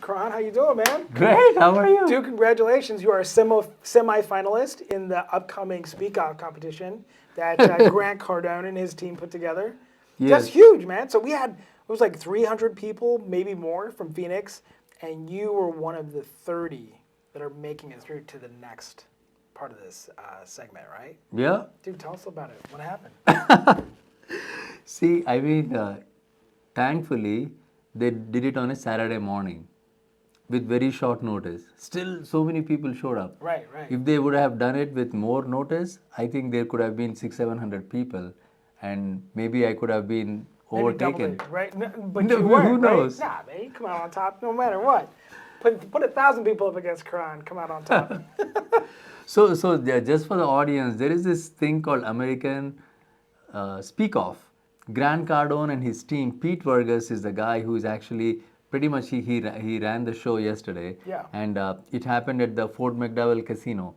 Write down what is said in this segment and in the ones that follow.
Kiran. How you doing, man? Great, how are you? Dude, congratulations. You are a semi-finalist in the upcoming Speak Out competition that Grant Cardone and his team put together. That's Yes. huge, man. So it was like 300 people, maybe more, from Phoenix, and you were one of the 30 that are making it through to the next part of this segment, right? Yeah. Dude, tell us about it. What happened? See, I mean, thankfully, they did it on a Saturday morning with very short notice. Still, so many people showed up. Right, right. If they would have done it with more notice, I think there could have been 700 people, and maybe I could have been Maybe double overtaken. it, right? But No, you who weren't, knows? right? Nah, man, you come out on top no matter what. Put 1,000 people up against Quran, come out on top. So just for the audience, there is this thing called American Speak Off. Grant Cardone and his team, Pete Vargas is the guy who is actually pretty much he ran the show yesterday. Yeah. And it happened at the Fort McDowell Casino.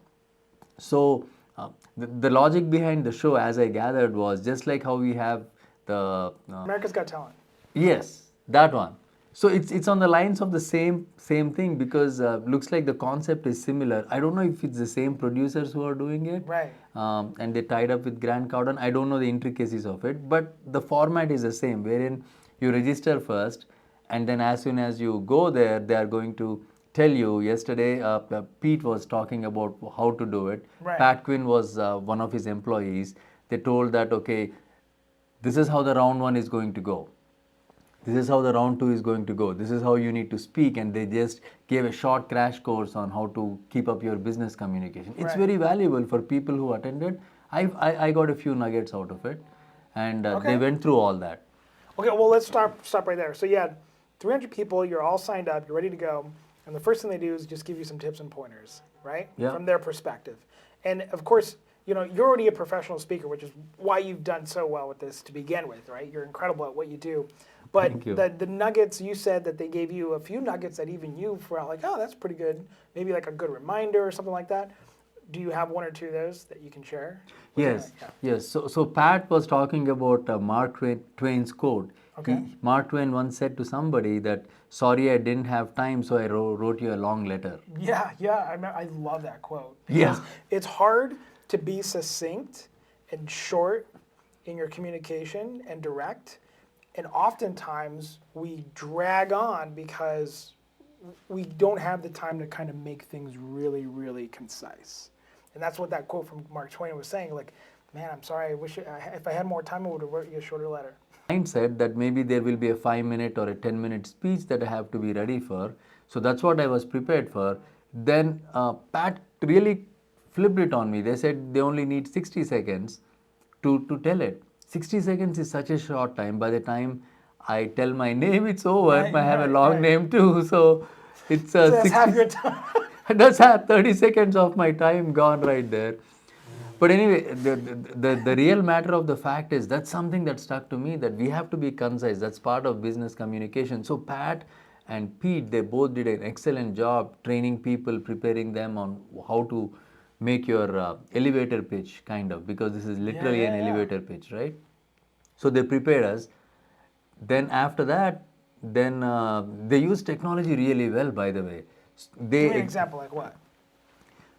So the logic behind the show, as I gathered, was just like how we have the America's Got Talent. yes, that one. So it's on the lines of the same thing because looks like the concept is similar. I don't know if it's the same producers who are doing it, Right. and they tied up with Grant Cardone. I don't know the intricacies of it, but the format is the same, wherein you register first, and then as soon as you go there, they are going to tell you. Yesterday, Pete was talking about how to do it. Right. Pat Quinn was one of his employees. They told that okay, this is how the round one is going to go. This is how the round two is going to go. This is how you need to speak. And they just gave a short crash course on how to keep up your business communication. It's Right. very valuable for people who attended. I got a few nuggets out of it. And Okay. they went through all that. Okay, well, let's stop right there. So you had 300 people, you're all signed up, you're ready to go, and the first thing they do is just give you some tips and pointers, right? Yeah. From their perspective. And of course, you're already a professional speaker, which is why you've done so well with this to begin with, right? You're incredible at what you do. But Thank you. the nuggets, you said that they gave you a few nuggets that even you were like, oh, that's pretty good. Maybe like a good reminder or something like that. Do you have one or two of those that you can share? Yes, Yeah. yes. So Pat was talking about Mark Twain's quote. Okay. Mark Twain once said to somebody that, sorry, I didn't have time, so I wrote you a long letter. Yeah, I love that quote. Yeah. Because it's hard to be succinct and short in your communication and direct. And oftentimes we drag on because we don't have the time to kind of make things really, really concise. And that's what that quote from Mark Twain was saying. Like, man, I'm sorry, I wish if I had more time, I would have wrote you a shorter letter. Mindset that maybe there will be a 5-minute or a 10-minute speech that I have to be ready for. So that's what I was prepared for. Then Pat really flipped it on me. They said they only need 60 seconds to tell it. 60 seconds is such a short time. By the time I tell my name, it's over. Right, I have a right, long right. name too. So it's So that's 60 half your time. That's 30 seconds of my time gone right there. But anyway, the real matter of the fact is that's something that stuck to me, that we have to be concise. That's part of business communication. So Pat and Pete, they both did an excellent job training people, preparing them on how to make your elevator pitch, kind of, because this is literally an yeah. elevator pitch, right? So they prepared us. Then after that, they use technology really well, by the way. Give me an example, like what?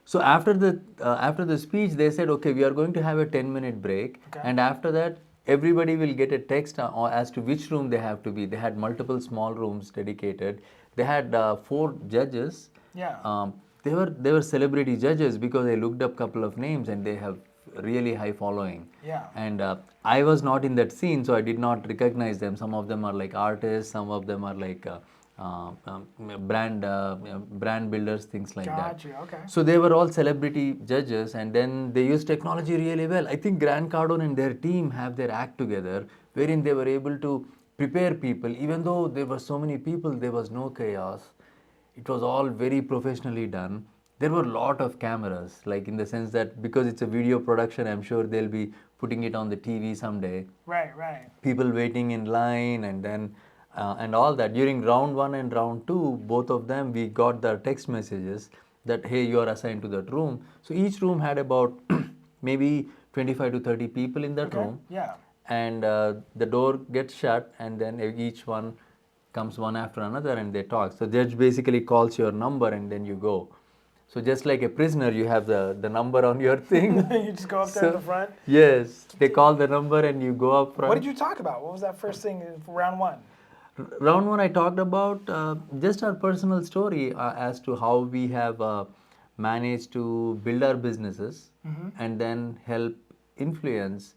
So after the speech, they said, okay, we are going to have a 10-minute break, Okay. and after that, everybody will get a text as to which room they have to be. They had multiple small rooms dedicated. They had 4 judges. Yeah. They were celebrity judges because I looked up a couple of names, and they have really high following. Yeah. And I was not in that scene, so I did not recognize them. Some of them are like artists, some of them are like brand builders, things like that. Got you, okay. So they were all celebrity judges, and then they used technology really well. I think Grant Cardone and their team have their act together, wherein they were able to prepare people. Even though there were so many people, there was no chaos. It was all very professionally done. There were a lot of cameras, like in the sense that because it's a video production, I'm sure they'll be putting it on the TV someday. Right, right. People waiting in line, and then and all that. During round 1 and round 2, both of them, we got the text messages that, hey, you are assigned to that room. So each room had about maybe 25 to 30 people in that room. Yeah. And the door gets shut, and then each one comes one after another and they talk. So judge basically calls your number and then you go. So just like a prisoner, you have the number on your thing. You just go up there in the front. Yes, they call the number and you go up front. What did you talk about? What was that first thing in round one? Round one, I talked about just our personal story as to how we have managed to build our businesses and then help influence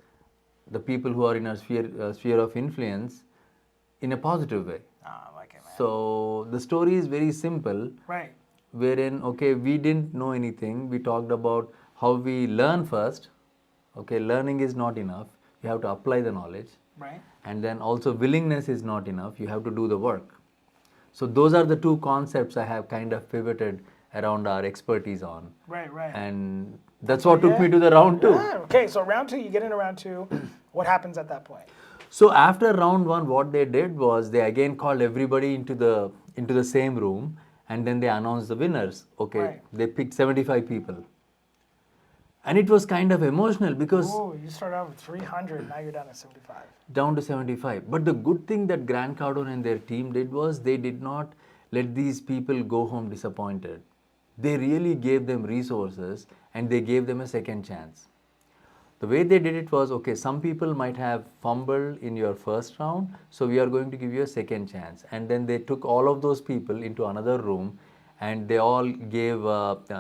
the people who are in our sphere of influence in a positive way. Ah, I like it, man. So the story is very simple. Right. Wherein, okay, we didn't know anything. We talked about how we learn first. Okay, learning is not enough. You have to apply the knowledge. Right. And then also willingness is not enough. You have to do the work. So those are the two concepts I have kind of pivoted around our expertise on. Right, right. And that's what took me to the round two. Yeah, okay, so round two, you get into round two. What happens at that point? So after round one, what they did was they again called everybody into the same room, and then they announced the winners. Okay, Right. they picked 75 people. And it was kind of emotional because Oh, you started out with 300, now you're down to 75. down to 75. But the good thing that Grant Cardone and their team did was they did not let these people go home disappointed. They really gave them resources and they gave them a second chance. The way they did it was, okay, some people might have fumbled in your first round, so we are going to give you a second chance. And then they took all of those people into another room and they all gave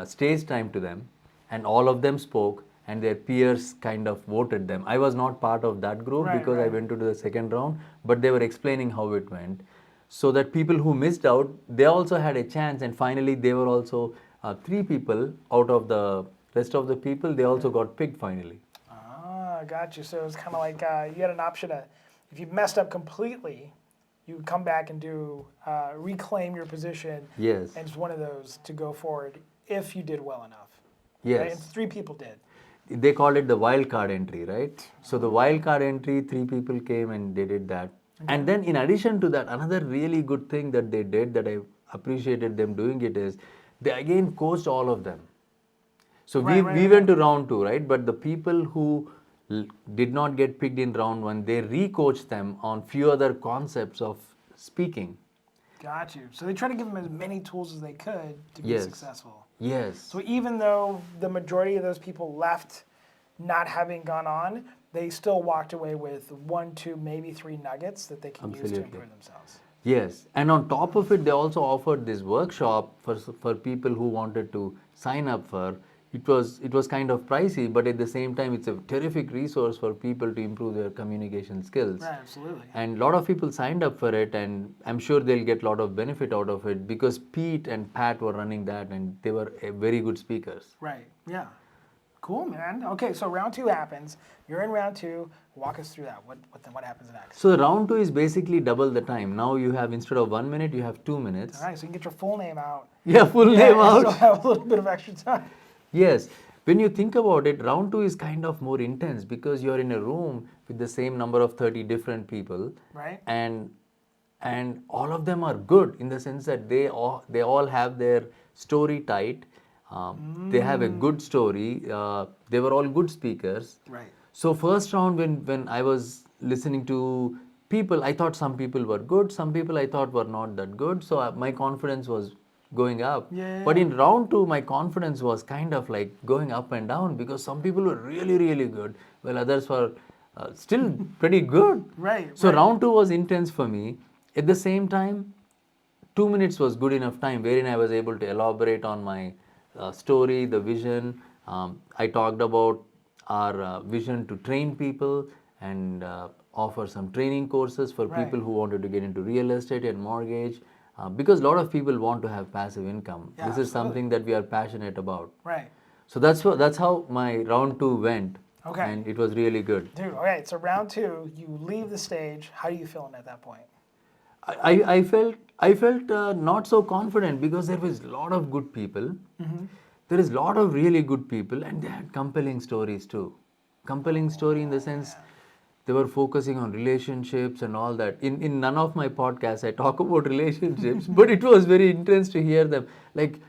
stage time to them, and all of them spoke and their peers kind of voted them. I was not part of that group Right, because I right. went to the second round, but they were explaining how it went. So that people who missed out, they also had a chance, and finally they were also 3 people out of the rest of the people, they also got picked finally. Ah, got you. So it was kind of like you had an option to, if you messed up completely, you would come back and do reclaim your position. Yes. And it's one of those to go forward if you did well enough. Yes. Right? And 3 people did. They called it the wild card entry, right? So the wild card entry, 3 people came and they did that. And then in addition to that, another really good thing that they did that I appreciated them doing it is they again coached all of them. So we went to round 2, right? But the people who did not get picked in round 1, they re-coached them on few other concepts of speaking. Got you. So they try to give them as many tools as they could to be Yes. successful. Yes. So even though the majority of those people left not having gone on, they still walked away with 1, 2, maybe 3 nuggets that they can use to Absolutely. improve themselves. Yes, and on top of it, they also offered this workshop for people who wanted to sign up for. It was kind of pricey, but at the same time, it's a terrific resource for people to improve their communication skills. Right, absolutely. And a lot of people signed up for it, and I'm sure they'll get a lot of benefit out of it because Pete and Pat were running that, and they were very good speakers. Right, yeah. Cool, man. Okay, so round 2 happens. You're in round 2. Walk us through that. What happens next? So round 2 is basically double the time. Now you have, instead of 1 minute, you have 2 minutes. All right, so you can get your full name out. Yeah, full name and out. still have a little bit of extra time. Yes, when you think about it, round 2 is kind of more intense because you're in a room with the same number of 30 different people, Right. and all of them are good in the sense that they all have their story tight. They have a good story. They were all good speakers. Right. So first round, when I was listening to people, I thought some people were good, some people I thought were not that good. So my confidence was going up. Yeah. But in round 2, my confidence was kind of like going up and down because some people were really, really good, while others were still pretty good. Right, So right. round 2 was intense for me. At the same time, 2 minutes was good enough time wherein I was able to elaborate on my story, the vision. I talked about our vision to train people and offer some training courses for Right. people who wanted to get into real estate and mortgage. Because a lot of people want to have passive income. Yeah, This is absolutely. something that we are passionate about. Right. So that's how my round 2 went. Okay. And it was really good. Dude, all right, so round 2, you leave the stage. How are you feeling at that point? I felt not so confident because there was a lot of good people. There is a lot of really good people, and they had compelling stories too. Compelling story in the sense they were focusing on relationships and all that. In none of my podcasts I talk about relationships, but it was very intense to hear them. Like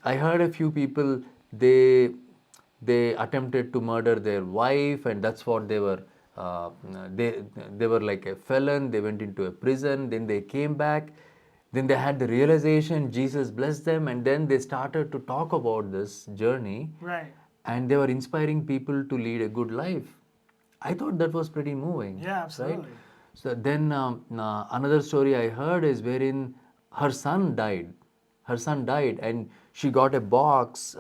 I heard a few people, they attempted to murder their wife, and that's what they were they were like a felon, they went into a prison, then they came back, then they had the realization, Jesus blessed them, and then they started to talk about this journey. Right. And they were inspiring people to lead a good life. I thought that was pretty moving. Yeah, absolutely. Right? So then another story I heard is wherein her son died. Her son died, and she got a box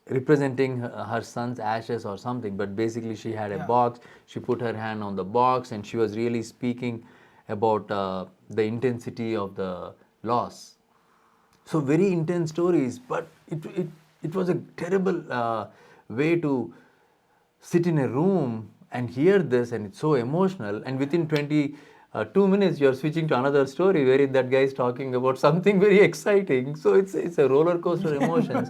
representing her son's ashes or something. But basically, she had a Yeah. box. She put her hand on the box, and she was really speaking about the intensity of the loss. So very intense stories, but it was a terrible way to sit in a room and hear this, and it's so emotional. And within 2 minutes, you're switching to another story wherein that guy is talking about something very exciting. So it's a roller coaster emotions.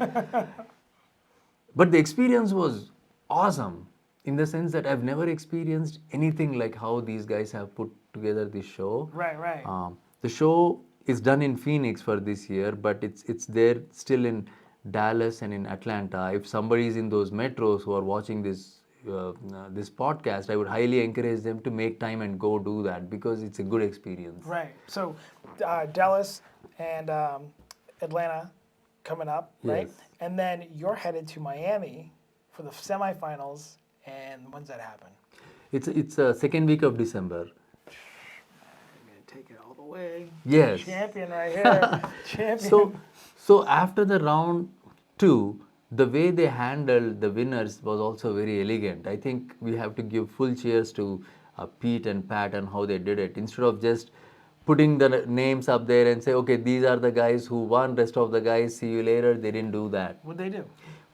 But the experience was awesome in the sense that I've never experienced anything like how these guys have put together this show. Right, right. The show is done in Phoenix for this year, but it's there still in Dallas and in Atlanta. If somebody is in those metros who are watching this podcast, I would highly encourage them to make time and go do that because it's a good experience. Right. So Dallas and Atlanta coming up, right? Yes. And then you're headed to Miami for the semifinals. And when's that happen? It's a second week of December. I'm gonna take it all the way. Yes. Champion right here. Champion. So after the round 2, the way they handled the winners was also very elegant. I think we have to give full cheers to Pete and Pat and how they did it. Instead of just putting the names up there and say, okay, these are the guys who won, rest of the guys, see you later. They didn't do that. What'd they do?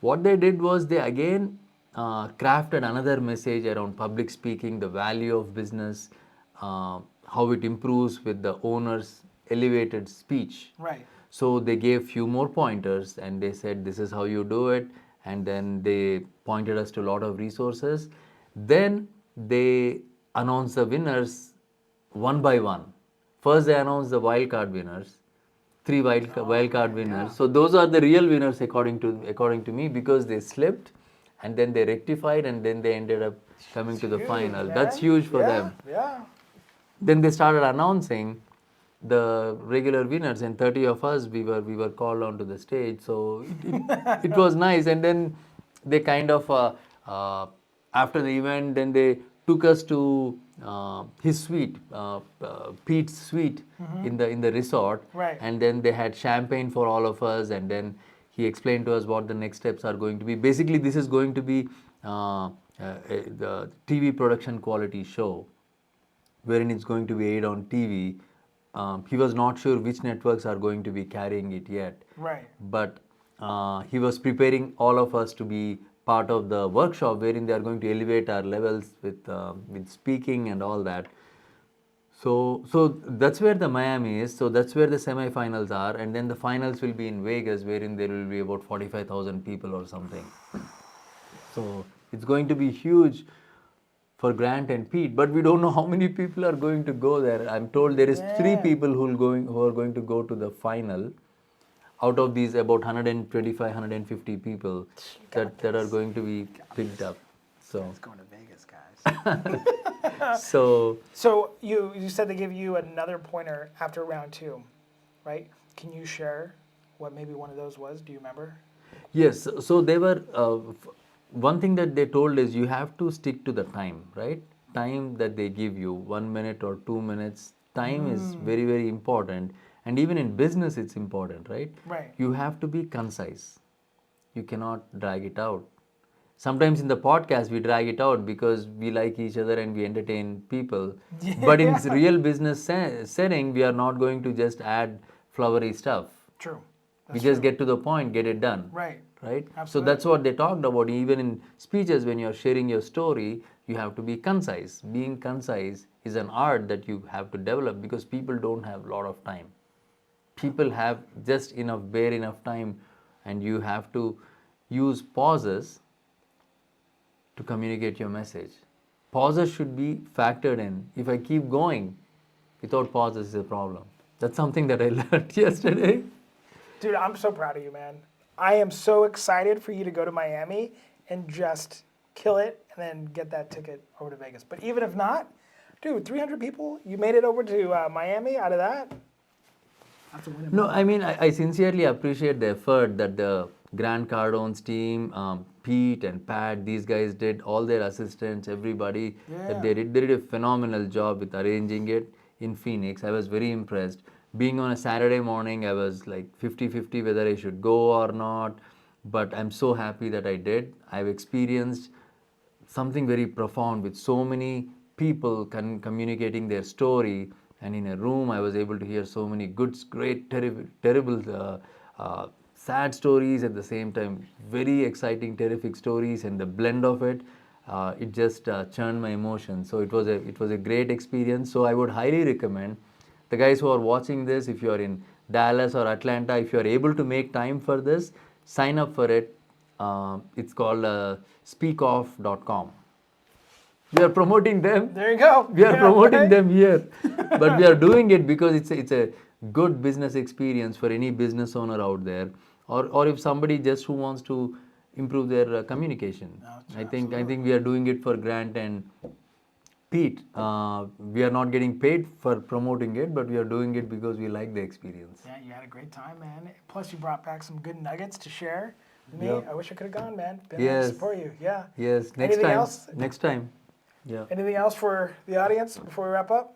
What they did was they again crafted another message around public speaking, the value of business, how it improves with the owner's elevated speech. Right. So they gave few more pointers and they said this is how you do it, and then they pointed us to a lot of resources. Then they announced the winners one by one. First they announced the wild card winners, 3 wild card winners. So those are the real winners according to me because they slipped and then they rectified and then they ended up coming to the Huge, final. man. That's huge for them. Yeah. Then they started announcing the regular winners, and 30 of us we were called onto the stage. So it was nice. And then they kind of after the event, then they took us to his suite, Pete's suite in the resort. Right. And then they had champagne for all of us, and then he explained to us what the next steps are going to be. Basically, this is going to be the TV production quality show, wherein it's going to be aired on TV. He was not sure which networks are going to be carrying it yet. Right. But he was preparing all of us to be part of the workshop wherein they are going to elevate our levels with speaking and all that. So that's where the Miami is. So that's where the semifinals are, and then the finals will be in Vegas, wherein there will be about 45,000 people or something. So it's going to be huge for Grant and Pete, but we don't know how many people are going to go there. I'm told there is 3 people who are going to go to the final out of these about 125, 150 people that are going to be picked up. So It's going to Vegas, guys. so So you said they give you another pointer after round 2, right? Can you share what maybe one of those was? Do you remember? yes, so they were one thing that they told is you have to stick to the time, right? Time that they give you, 1 minute or 2 minutes. Time is very, very important. And even in business, it's important, right? Right. You have to be concise. You cannot drag it out. Sometimes in the podcast, we drag it out because we like each other and we entertain people. But in real business setting, we are not going to just add flowery stuff. True. We just get to the point, get it done. Right. Right? So Absolutely. that's what they talked about. Even in speeches, when you're sharing your story, you have to be concise. Being concise is an art that you have to develop because people don't have a lot of time. People have just enough, bare enough time, and you have to use pauses to communicate your message. Pauses should be factored in. If I keep going without pauses, is a problem. That's something that I learned yesterday. Dude, I'm so proud of you, man. I am so excited for you to go to Miami and just kill it, and then get that ticket over to Vegas. But even if not, dude, 300 people, you made it over to Miami out of that? That's a win. No, I mean, I sincerely appreciate the effort that the Grant Cardone's team, Pete and Pat, these guys did, all their assistants, everybody, that they did a phenomenal job with arranging it in Phoenix. I was very impressed. Being on a Saturday morning, I was like 50-50 whether I should go or not, but I'm so happy that I did. I've experienced something very profound with so many people communicating their story, and in a room I was able to hear so many good, great, terrible, sad stories at the same time, very exciting, terrific stories, and the blend of it, it just churned my emotions. So it was a great experience. So I would highly recommend the guys who are watching this, if you are in Dallas or Atlanta, if you are able to make time for this, sign up for it. It's called speakoff.com. We are promoting them. There you go. We are Yeah, promoting right? them here, but we are doing it because it's a good business experience for any business owner out there, or if somebody just who wants to improve their communication. I think we are doing it for Grant and Pete. We are not getting paid for promoting it, but we are doing it because we like the experience. Yeah, you had a great time, man. Plus, you brought back some good nuggets to share with me. Yep. I wish I could have gone, man. Been there to Yes. support you. Yeah. Yes. Next Anything time. else? Next time. Yeah. Anything else for the audience before we wrap up?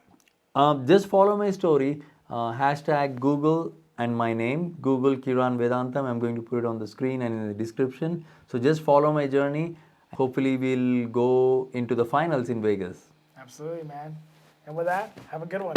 Just follow my story. Hashtag Google and my name. Google Kiran Vedantam. I'm going to put it on the screen and in the description. So just follow my journey. Hopefully we'll go into the finals in Vegas. Absolutely, man. And with that, have a good one.